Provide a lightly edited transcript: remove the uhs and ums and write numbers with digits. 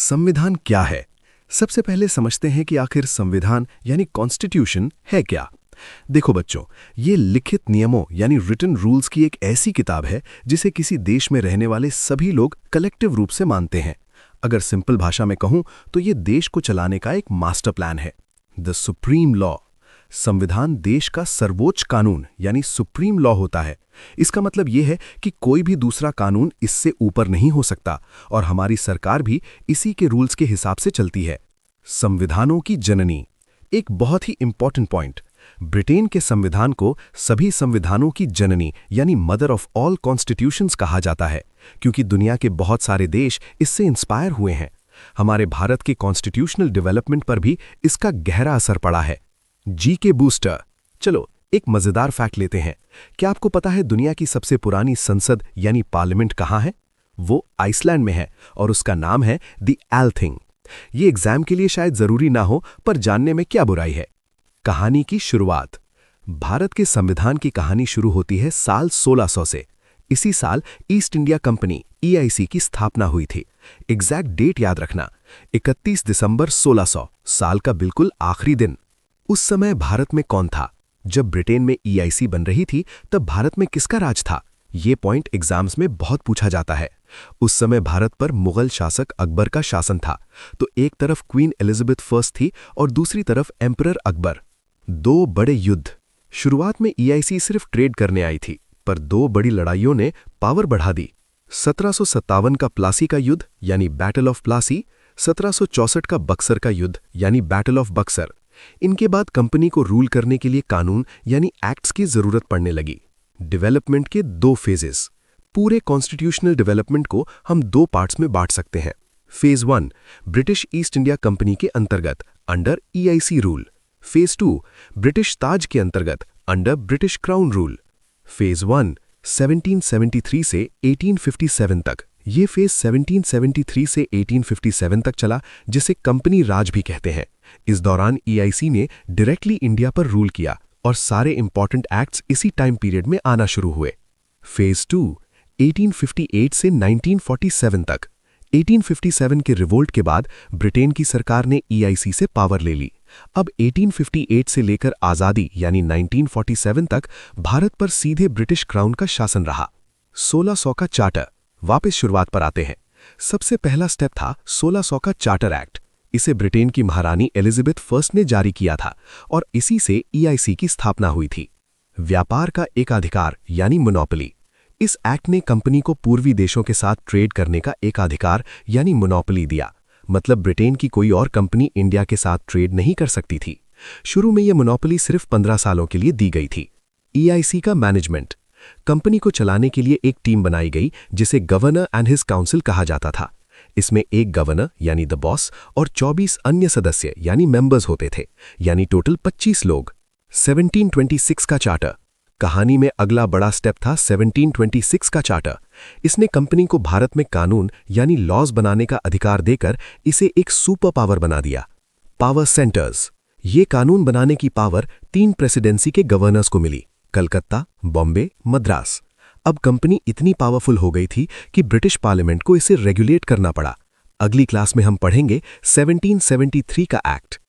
संविधान क्या है? सबसे पहले समझते हैं कि आखिर संविधान यानी कॉन्स्टिट्यूशन है क्या। देखो बच्चों, ये लिखित नियमों यानी रिटन रूल्स की एक ऐसी किताब है जिसे किसी देश में रहने वाले सभी लोग कलेक्टिव रूप से मानते हैं। अगर सिंपल भाषा में कहूं तो ये देश को चलाने का एक मास्टर प्लान है। The supreme law. संविधान देश का सर्वोच्च कानून यानी सुप्रीम लॉ होता है। इसका मतलब यह है कि कोई भी दूसरा कानून इससे ऊपर नहीं हो सकता और हमारी सरकार भी इसी के रूल्स के हिसाब से चलती है। संविधानों की जननी। एक बहुत ही इंपॉर्टेंट पॉइंट। ब्रिटेन के संविधान को सभी संविधानों की जननी यानी मदर ऑफ ऑल कॉन्स्टिट्यूशंस कहा जाता है, क्योंकि दुनिया के बहुत सारे देश इससे इंस्पायर हुए हैं। हमारे भारत के कॉन्स्टिट्यूशनल डेवलपमेंट पर भी इसका गहरा असर पड़ा है। जी के बूस्टर। चलो एक मजेदार फैक्ट लेते हैं। क्या आपको पता है दुनिया की सबसे पुरानी संसद यानी पार्लियामेंट कहाँ है? वो आइसलैंड में है और उसका नाम है द एल्थिंग। ये एग्जाम के लिए शायद जरूरी ना हो, पर जानने में क्या बुराई है। कहानी की शुरुआत। भारत के संविधान की कहानी शुरू होती है साल 1600 से। इसी साल ईस्ट इंडिया कंपनी EIC की स्थापना हुई थी। एग्जैक्ट डेट याद रखना, 31 दिसंबर 1600, साल का बिल्कुल आखिरी दिन। उस समय भारत में कौन था? जब ब्रिटेन में EIC बन रही थी तब भारत में किसका राज था? ये पॉइंट एग्जाम्स में बहुत पूछा जाता है। उस समय भारत पर मुगल शासक अकबर का शासन था, तो एक तरफ क्वीन एलिजाबेथ फर्स्ट थी और दूसरी तरफ एम्परर अकबर। दो बड़े युद्ध। शुरुआत में EIC सिर्फ ट्रेड करने आई थी, पर दो बड़ी लड़ाइयों ने पावर बढ़ा दी। 1757 का प्लासी का युद्ध यानी बैटल ऑफ प्लासी, 1764 का बक्सर का युद्ध यानी बैटल ऑफ बक्सर। इनके बाद कंपनी को रूल करने के लिए कानून यानी एक्ट्स की जरूरत पड़ने लगी। डेवलपमेंट के दो फेजेस। पूरे कॉन्स्टिट्यूशनल डेवलपमेंट को हम दो पार्ट्स में बांट सकते हैं। Phase 1 British East India company के अंतर्गत under EIC rule. Phase 2 British ताज के अंतर्गत under British crown rule. Phase 1 1773 से 1857 तक। ये फेज 1773 से 1857 तक चला, जिसे कंपनी राज भी कहते हैं। इस दौरान EIC ने डायरेक्टली इंडिया पर रूल किया और सारे इंपॉर्टेंट एक्ट्स इसी टाइम पीरियड में आना शुरू हुए। फेज 2 1858 से 1947 तक। 1857 के रिवोल्ट के बाद ब्रिटेन की सरकार ने EIC से पावर ले ली। अब 1858 से लेकर आज़ादी यानी 1947 तक भारत पर सीधे ब्रिटिश क्राउन का शासन रहा। 1600 का चार्टर। वापस शुरुआत पर आते हैं। सबसे पहला स्टेप था 1600 का चार्टर एक्ट। इसे ब्रिटेन की महारानी एलिजाबेथ फर्स्ट ने जारी किया था और इसी से EIC की स्थापना हुई थी। व्यापार का एकाधिकार यानी मोनोपोली। इस एक्ट ने कंपनी को पूर्वी देशों के साथ ट्रेड करने का एकाधिकार यानी मोनोपोली दिया। मतलब ब्रिटेन की कोई और कंपनी इंडिया के साथ ट्रेड नहीं कर सकती थी। शुरू में यह मोनोपोली सिर्फ 15 सालों के लिए दी गई थी। EIC का मैनेजमेंट। कंपनी को चलाने के लिए एक टीम बनाई गई जिसे गवर्नर एंड हिज काउंसिल कहा जाता था। इसमें एक गवर्नर यानी द बॉस और 24 अन्य सदस्य यानी मेंबर्स होते थे, यानी टोटल 25 लोग। 1726 का चार्टर। कहानी में अगला बड़ा स्टेप था 1726 का चार्टर। इसने कंपनी को भारत में कानून यानी लॉज बनाने का अधिकार देकर इसे एक सुपर पावर बना दिया। Power centres. ये कानून बनाने की पावर 3 प्रेसिडेंसी के गवर्नर्स को मिली, कलकत्ता, बॉम्बे, मद्रास। अब कंपनी इतनी पावरफुल हो गई थी कि ब्रिटिश पार्लियामेंट को इसे रेगुलेट करना पड़ा। अगली क्लास में हम पढ़ेंगे 1773 का एक्ट।